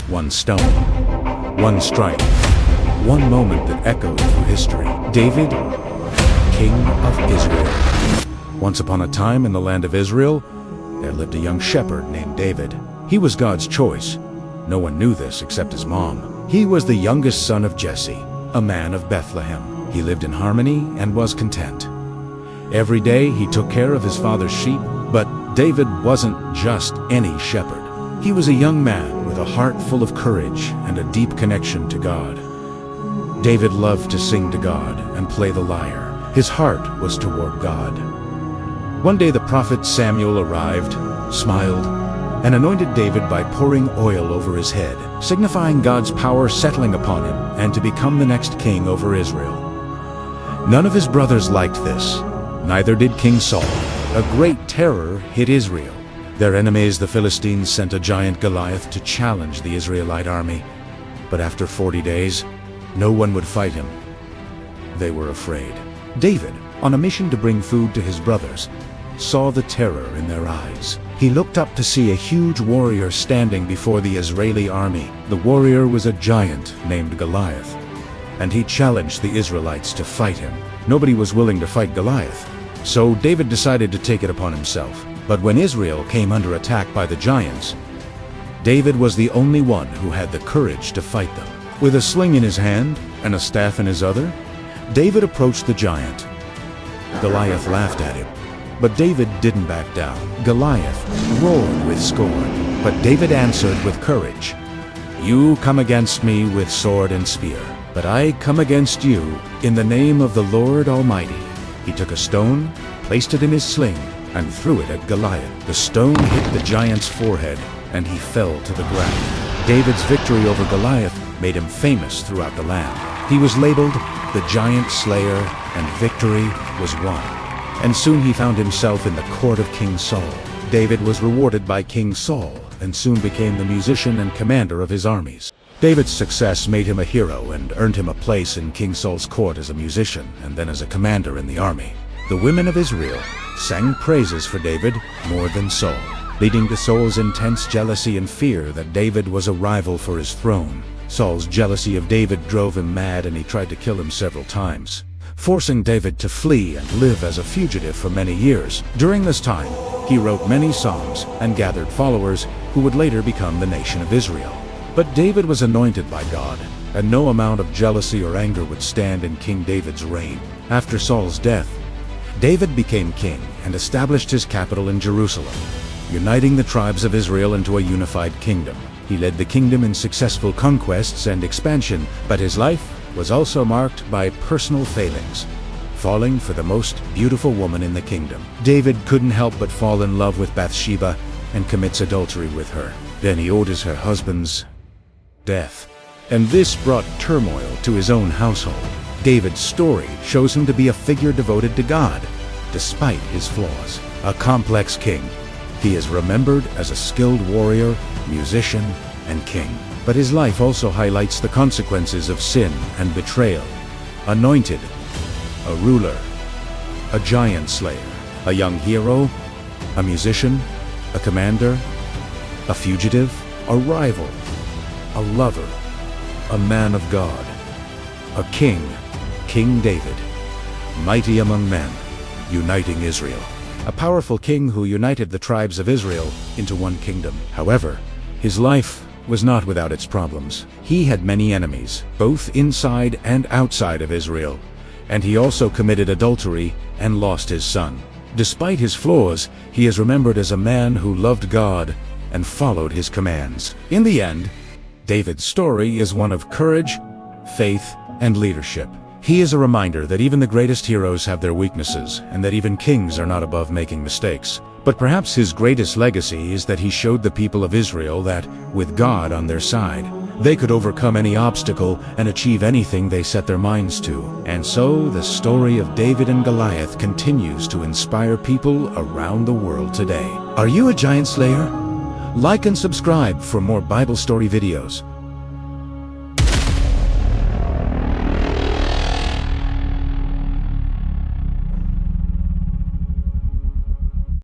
One stone, one strike, one moment that echoed through history. David, King of Israel. Once upon a time in the land of Israel, there lived a young shepherd named David. He was God's choice. No one knew this except his mom. He was the youngest son of Jesse, a man of Bethlehem. He lived in harmony and was content. Every day he took care of his father's sheep, but David wasn't just any shepherd. He was a young man with a heart full of courage and a deep connection to God. David loved to sing to God and play the lyre. His heart was toward God. One day the prophet Samuel arrived, smiled, and anointed David by pouring oil over his head, signifying God's power settling upon him and to become the next king over Israel. None of his brothers liked this. Neither did King Saul. A great terror hit Israel. Their enemies, the Philistines, sent a giant Goliath to challenge the Israelite army. But after 40 days, no one would fight him. They were afraid. David, on a mission to bring food to his brothers, saw the terror in their eyes. He looked up to see a huge warrior standing before the Israeli army. The warrior was a giant named Goliath, and he challenged the Israelites to fight him. Nobody was willing to fight Goliath, so David decided to take it upon himself. But when Israel came under attack by the giants, David was the only one who had the courage to fight them. With a sling in his hand and a staff in his other, David approached the giant. Goliath laughed at him, but David didn't back down. Goliath roared with scorn, but David answered with courage. "You come against me with sword and spear, but I come against you in the name of the Lord Almighty." He took a stone, placed it in his sling, and threw it at Goliath. The stone hit the giant's forehead, and he fell to the ground. David's victory over Goliath made him famous throughout the land. He was labeled the Giant Slayer, and victory was won. And soon he found himself in the court of King Saul. David was rewarded by King Saul, and soon became the musician and commander of his armies. David's success made him a hero and earned him a place in King Saul's court as a musician and then as a commander in the army. The women of Israel sang praises for David more than Saul, leading to Saul's intense jealousy and fear that David was a rival for his throne. Saul's jealousy of David drove him mad, and he tried to kill him several times, forcing David to flee and live as a fugitive for many years. During this time, he wrote many songs and gathered followers who would later become the nation of Israel. But David was anointed by God, and no amount of jealousy or anger would stand in King David's reign. After Saul's death, David became king and established his capital in Jerusalem, uniting the tribes of Israel into a unified kingdom. He led the kingdom in successful conquests and expansion, but his life was also marked by personal failings, falling for the most beautiful woman in the kingdom. David couldn't help but fall in love with Bathsheba and commits adultery with her. Then he orders her husband's death, and this brought turmoil to his own household. David's story shows him to be a figure devoted to God, despite his flaws. A complex king, he is remembered as a skilled warrior, musician, and king. But his life also highlights the consequences of sin and betrayal. Anointed, a ruler, a giant slayer, a young hero, a musician, a commander, a fugitive, a rival, a lover, a man of God, a king, King David, mighty among men, uniting Israel. A powerful king who united the tribes of Israel into one kingdom. However, his life was not without its problems. He had many enemies, both inside and outside of Israel, and he also committed adultery and lost his son. Despite his flaws, he is remembered as a man who loved God and followed his commands. In the end, David's story is one of courage, faith, and leadership. He is a reminder that even the greatest heroes have their weaknesses, and that even kings are not above making mistakes. But perhaps his greatest legacy is that he showed the people of Israel that, with God on their side, they could overcome any obstacle and achieve anything they set their minds to. And so, the story of David and Goliath continues to inspire people around the world today. Are you a giant slayer? Like and subscribe for more Bible story videos.